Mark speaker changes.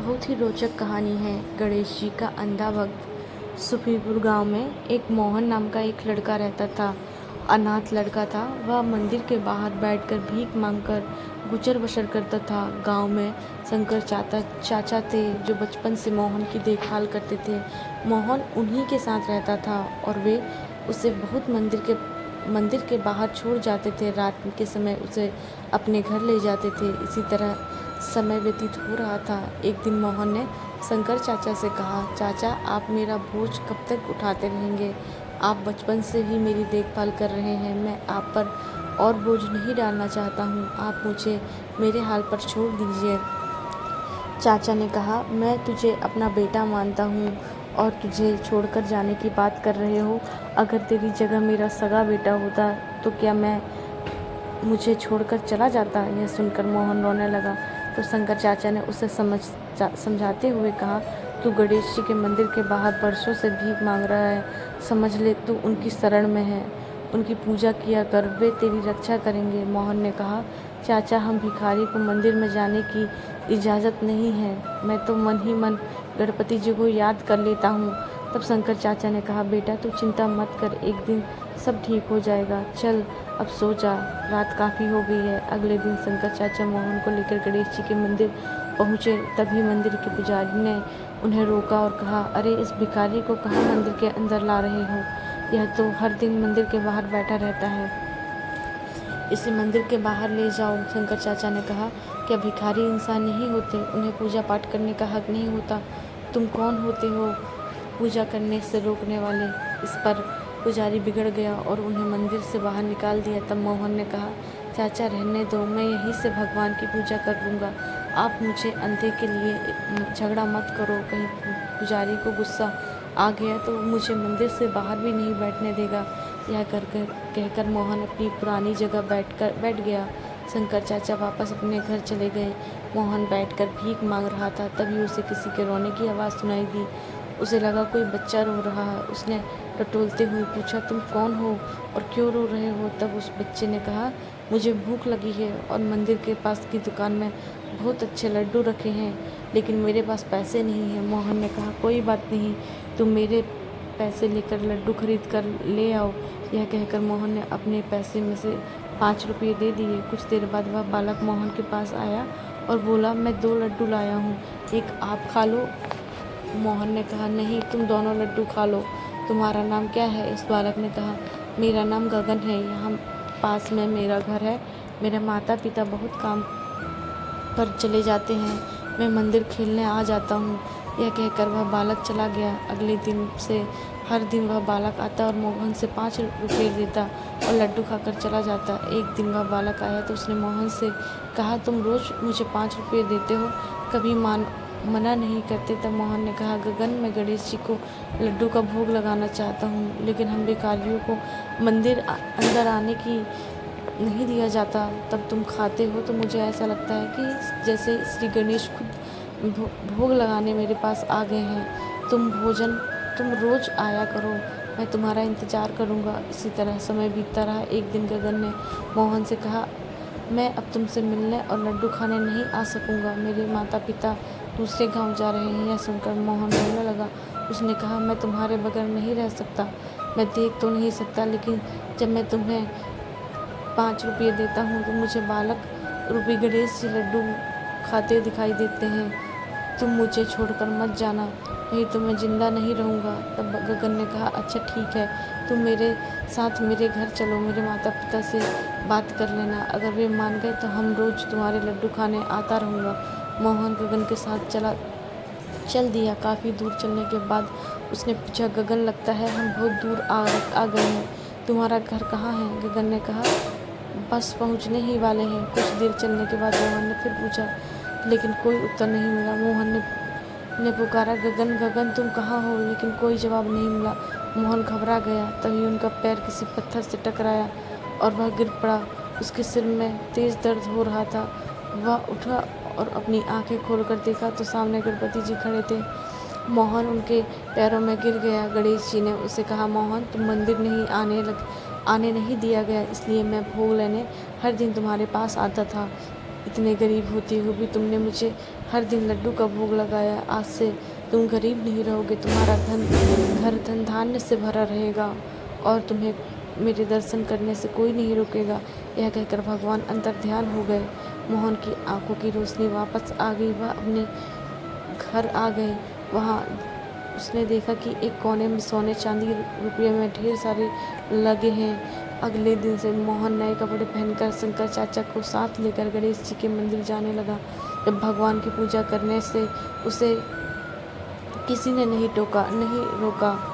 Speaker 1: बहुत ही रोचक कहानी है गणेश जी का अंधा भक्त। सुफीपुर गांव में एक मोहन नाम का एक लड़का रहता था। अनाथ लड़का था। वह मंदिर के बाहर बैठकर भीख मांगकर गुजर बसर करता था। गांव में शंकर चाचा थे जो बचपन से मोहन की देखभाल करते थे। मोहन उन्हीं के साथ रहता था और वे उसे बहुत मंदिर के बाहर छोड़ जाते थे। रात के समय उसे अपने घर ले जाते थे। इसी तरह समय व्यतीत हो रहा था। एक दिन मोहन ने शंकर चाचा से कहा, चाचा आप मेरा बोझ कब तक उठाते रहेंगे? आप बचपन से ही मेरी देखभाल कर रहे हैं। मैं आप पर और बोझ नहीं डालना चाहता हूँ। आप मुझे मेरे हाल पर छोड़ दीजिए। चाचा ने कहा, मैं तुझे अपना बेटा मानता हूँ और तुझे छोड़कर जाने की बात कर रहे हो। अगर तेरी जगह मेरा सगा बेटा होता तो क्या मैं मुझे छोड़कर चला जाता? यह सुनकर मोहन रोने लगा। तो शंकर चाचा ने उसे समझाते हुए कहा, तू गणेश जी के मंदिर के बाहर बरसों से भीख मांग रहा है। समझ ले, तू उनकी शरण में है। उनकी पूजा किया कर, वे तेरी रक्षा करेंगे। मोहन ने कहा, चाचा हम भिखारी को मंदिर में जाने की इजाज़त नहीं है। मैं तो मन ही मन गणपति जी को याद कर लेता हूँ। तब शंकर चाचा ने कहा, बेटा तू चिंता मत कर, एक दिन सब ठीक हो जाएगा। चल अब सो जा, रात काफ़ी हो गई है। अगले दिन शंकर चाचा मोहन को लेकर गणेश जी के मंदिर पहुँचे। तभी मंदिर के पुजारी ने उन्हें रोका और कहा, अरे इस भिखारी को कहाँ मंदिर के अंदर ला रहे हो? यह तो हर दिन मंदिर के बाहर बैठा रहता है। इसे मंदिर के बाहर ले जाओ। शंकर चाचा ने कहा, क्या भिखारी इंसान नहीं होते? उन्हें पूजा पाठ करने का हक नहीं होता? तुम कौन होते हो पूजा करने से रोकने वाले? इस पर पुजारी बिगड़ गया और उन्हें मंदिर से बाहर निकाल दिया। तब मोहन ने कहा, चाचा रहने दो, मैं यहीं से भगवान की पूजा कर लूँगा। आप मुझे अंधे के लिए झगड़ा मत करो। कहीं पुजारी को गुस्सा आ गया तो मुझे मंदिर से बाहर भी नहीं बैठने देगा। यह कहकर मोहन अपनी पुरानी जगह बैठ गया। शंकर चाचा वापस अपने घर चले गए। मोहन बैठकर भीख मांग रहा था। तभी उसे किसी के रोने की आवाज़ सुनाई दी। उसे लगा कोई बच्चा रो रहा है। उसने टटोलते हुए पूछा, तुम कौन हो और क्यों रो रहे हो? तब उस बच्चे ने कहा, मुझे भूख लगी है और मंदिर के पास की दुकान में बहुत अच्छे लड्डू रखे हैं, लेकिन मेरे पास पैसे नहीं हैं। मोहन ने कहा, कोई बात नहीं, तुम मेरे पैसे लेकर लड्डू खरीद कर ले आओ। यह कहकर मोहन ने अपने पैसे में से 5 रुपये दे दिए। कुछ देर बाद वह बालक मोहन के पास आया और बोला, मैं 2 लड्डू लाया हूँ, एक आप खा लो। मोहन ने कहा, नहीं, तुम दोनों लड्डू खा लो। तुम्हारा नाम क्या है? इस बालक ने कहा, मेरा नाम गगन है, यहाँ पास में मेरा घर है। मेरे माता पिता बहुत काम पर चले जाते हैं, मैं मंदिर खेलने आ जाता हूँ। यह कहकर वह बालक चला गया। अगले दिन से हर दिन वह बालक आता और मोहन से 5 रुपये देता और लड्डू खाकर चला जाता। एक दिन वह बालक आया तो उसने मोहन से कहा, तुम रोज़ मुझे 5 रुपये देते हो, कभी मना नहीं करते। तब मोहन ने कहा, गगन मैं गणेश जी को लड्डू का भोग लगाना चाहता हूँ, लेकिन हम भिखारियों को मंदिर अंदर आने की नहीं दिया जाता। तब तुम खाते हो तो मुझे ऐसा लगता है कि जैसे श्री गणेश खुद भोग लगाने मेरे पास आ गए हैं। तुम रोज़ आया करो, मैं तुम्हारा इंतज़ार करूँगा। इसी तरह समय बीतता रहा। एक दिन गगन ने मोहन से कहा, मैं अब तुमसे मिलने और लड्डू खाने नहीं आ सकूँगा, मेरे माता पिता दूसरे गांव जा रहे हैं। यह सुनकर मोहन रोने लगा। उसने कहा, मैं तुम्हारे बगैर नहीं रह सकता। मैं देख तो नहीं सकता, लेकिन जब मैं तुम्हें 5 रुपये देता हूँ तो मुझे बालक रूपी गणेश जी लड्डू खाते दिखाई देते हैं। तुम मुझे छोड़कर मत जाना, नहीं तो मैं जिंदा नहीं रहूँगा। तब गगन ने कहा, अच्छा ठीक है, तुम मेरे साथ मेरे घर चलो, मेरे माता पिता से बात कर लेना। अगर वे मान गए तो हम रोज़ तुम्हारे लड्डू खाने आता रहूँगा। मोहन गगन के साथ चल दिया। काफ़ी दूर चलने के बाद उसने पूछा, गगन लगता है हम बहुत दूर आ गए हैं, तुम्हारा घर कहाँ है? गगन ने कहा, बस पहुँचने ही वाले हैं। कुछ देर चलने के बाद मोहन ने फिर पूछा, लेकिन कोई उत्तर नहीं मिला। मोहन ने पुकारा, गगन गगन तुम कहाँ हो? लेकिन कोई जवाब नहीं मिला। मोहन घबरा गया। तभी उनका पैर किसी पत्थर से टकराया और वह गिर पड़ा। उसके सिर में तेज़ दर्द हो रहा था। वह उठा और अपनी आंखें खोलकर देखा तो सामने गणपति जी खड़े थे। मोहन उनके पैरों में गिर गया। गणेश जी ने उसे कहा, मोहन तुम मंदिर नहीं आने नहीं दिया गया, इसलिए मैं भोग लेने हर दिन तुम्हारे पास आता था। इतने गरीब होते हुए भी तुमने मुझे हर दिन लड्डू का भोग लगाया। आज से तुम गरीब नहीं रहोगे, तुम्हारा घर धन धान्य से भरा रहेगा और तुम्हें मेरे दर्शन करने से कोई नहीं रोकेगा। यह कहकर भगवान अंतर्ध्यान हो गए। मोहन की आंखों की रोशनी वापस आ गई। वह अपने घर आ गए। वहाँ उसने देखा कि एक कोने में सोने चांदी रुपये में ढेर सारे लगे हैं। अगले दिन से मोहन नए कपड़े पहनकर शंकर चाचा को साथ लेकर गणेश जी के मंदिर जाने लगा। जब भगवान की पूजा करने से उसे किसी ने नहीं रोका।